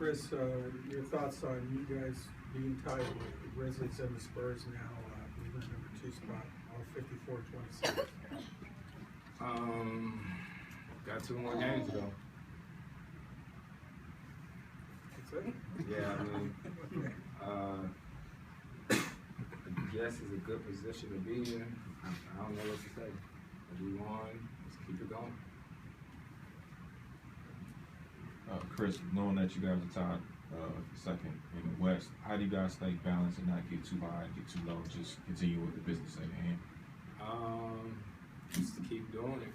Chris, your thoughts on you guys being tied with the Grizzlies and the Spurs now, leaving the number 2 spot, all 54-26? Got 2 more games to go. That's it? Yeah, I mean, I guess it's a good position to be in. I don't know what to say. If we won, let's keep it going. Chris, knowing that you guys are tied second in the West, how do you guys stay balanced and not get too high, get too low, just continue with the business at hand? Just to keep doing it.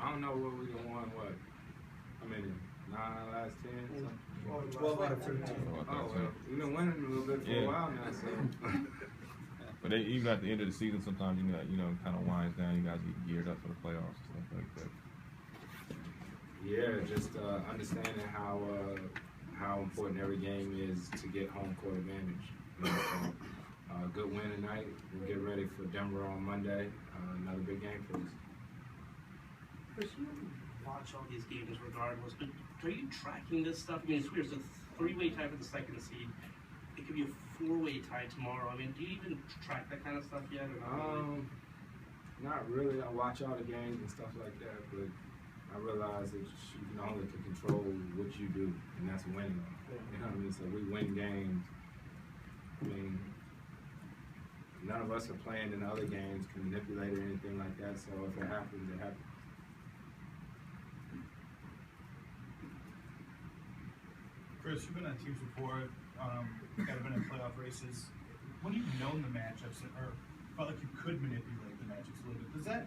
I don't know what we done won. What? I mean, 9 last 10. Something. 12 out of 15. Oh well, we've been winning a little bit for a while now. So. But even at the end of the season, sometimes you know, kind of winds down. You guys get geared up for the playoffs and stuff like that. Yeah, just understanding how important every game is to get home court advantage. You know, so, good win tonight. We'll get ready for Denver on Monday. Another big game for us. Chris, you watch all these games regardless, but are you tracking this stuff? I mean, it's weird. It's a 3-way tie for the second seed. It could be a 4-way tie tomorrow. I mean, do you even track that kind of stuff yet? Or not really. I watch all the games and stuff like that, but I realize that you can only control what you do, and that's winning. You know what I mean? So we win games. I mean, none of us are playing in other games, can manipulate or anything like that. So if it happens, it happens. Chris, you've been on teams before, kind of been in playoff races. When you've known the matchups or felt like you could manipulate the matchups a little bit, does that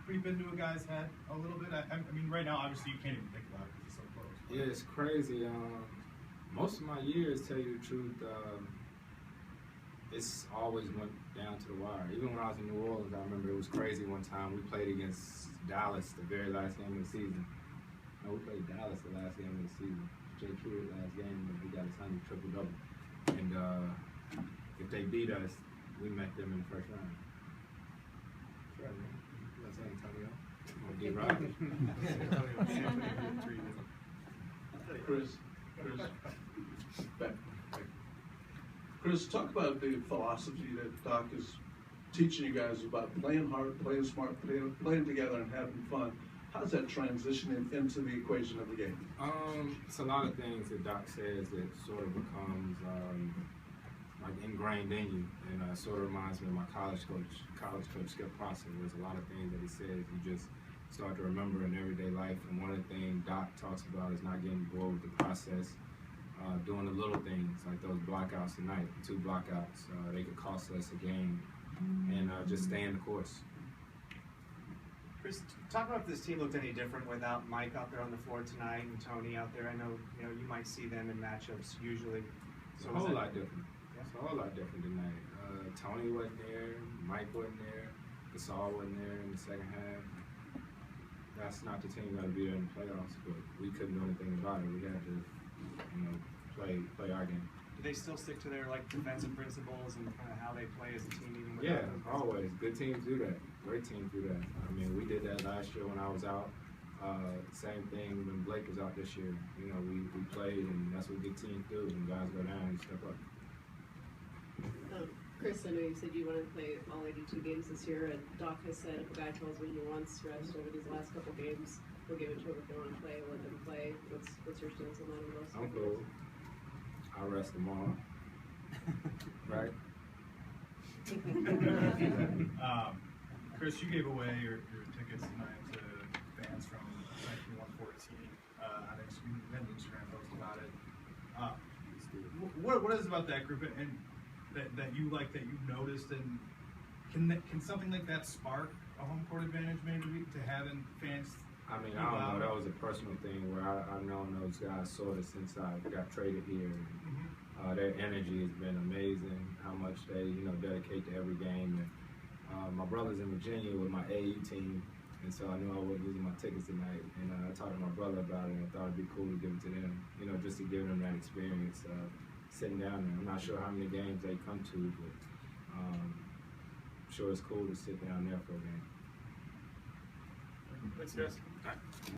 creep into a guy's head a little bit? I mean, right now, obviously, you can't even think about it because it's so close. But. Yeah, it's crazy. Most of my years, tell you the truth, it's always went down to the wire. Even when I was in New Orleans, I remember it was crazy one time. We played against Dallas the very last game of the season. No, we played Dallas the last game of the season. Jay Kidd last game, and he got his 100 triple-double. And if they beat us, we met them in the first round. That's right, man. That's Antonio. Chris, talk about the philosophy that Doc is teaching you guys about playing hard, playing smart, playing together, and having fun. How's that transitioning into the equation of the game? It's a lot of things that Doc says that sort of becomes like ingrained in you, and sort of reminds me of my college coach, Skip Prosser. There's a lot of things that he says you just start to remember in everyday life, and one of the things Doc talks about is not getting bored with the process, doing the little things like those blockouts tonight, 2 blockouts. They could cost us a game, and just stay in the course. Chris, talk about if this team looked any different without Mike out there on the floor tonight and Tony out there. I know you might see them in matchups usually. So it's a whole lot different. Yeah. It's a whole lot different tonight. Tony wasn't there, Mike wasn't there, Gasol wasn't there in the second half. That's not the team that would be there in the playoffs, but we couldn't do anything about it. We had to, play our game. Do they still stick to their defensive principles and kind of how they play as a team? Even yeah, always. Good teams do that. Great teams do that. I mean, we did that last year when I was out. Same thing when Blake was out this year. We played, and that's what good teams do. When guys go down, you step up. Chris, I know you said you want to play all 82 games this year, and Doc has said if a guy tells me he wants rest over these last couple games, he'll give it to him. If they want to play, let them play. What's your stance on that? I'm cool. I'll rest tomorrow. Right? Chris, you gave away your tickets tonight to fans from 1914 on Instagram post about it. What is it about that group and that you like, that you noticed, and can something like that spark a home court advantage maybe to having fans? I mean, I don't know. That was a personal thing where I've known those guys sort of since I got traded here. Their energy has been amazing. How much they dedicate to every game. And my brother's in Virginia with my AE team, and so I knew I wasn't losing my tickets tonight. And I talked to my brother about it, and I thought it'd be cool to give it to them. Just to give them that experience. Sitting down there. I'm not sure how many games they come to, but I'm sure it's cool to sit down there for a game. Thanks, guys.